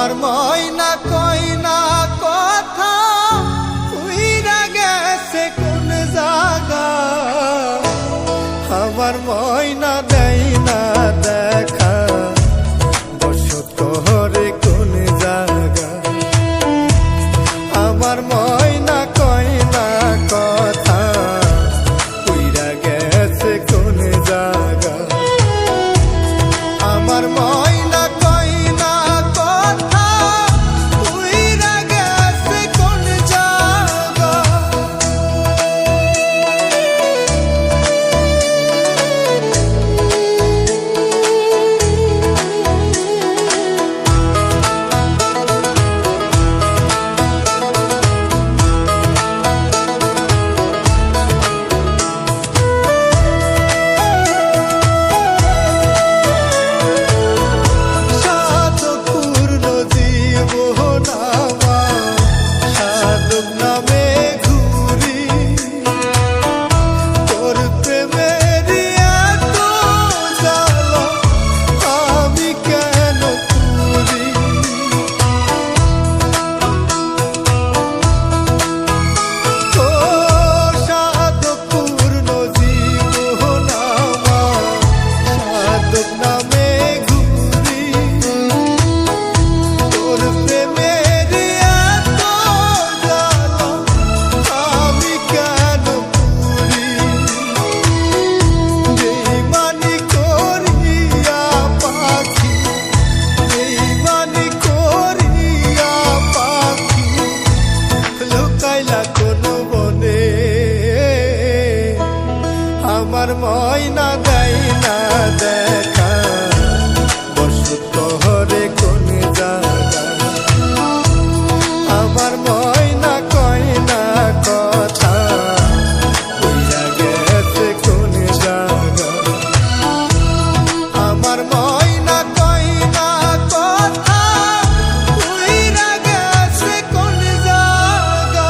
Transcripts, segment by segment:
আমার ময়না কইনা কথা উইরা গেছে কোন জায়গা, আমার ময়না দেয় না দেখা বসত হরে কোন জায়গা। আমার ময়না কইনা কথা উইরা গেছে কোন জায়গা, আমার ময়না কইনা কথা উইরা গেছে কোন জায়গা। আমার ময়না দেয় না দেখা বসত হরে কোন জায়গা, আমার ময়না কইনা কথা উইরা গেছে কোন জায়গা, আমার ময়না কইনা কথা উইরা গেছে কোন জায়গা।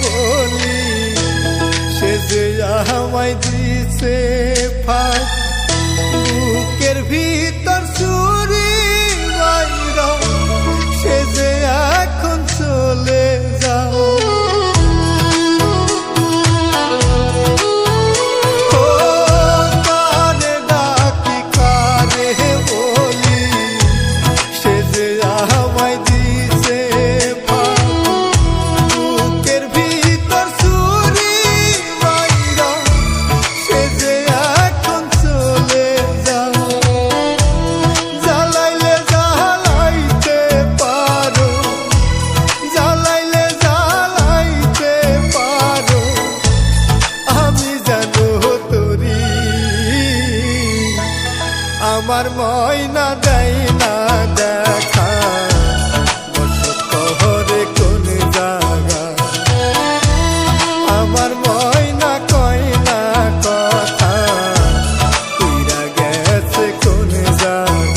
বলি সে যে আমায় দিছে ফাঁক, বুকের ভিতর চুরি বাইরা সে যে এখন চলে যাও। কারে ডাকি কারে বলি সে যে আমায় দিছে আমার ময়না দেয় না দেখা বসত হরে কোন জায়গা, আমার ময়না কইনা কথা উইরা গেছে কোন জায়গা।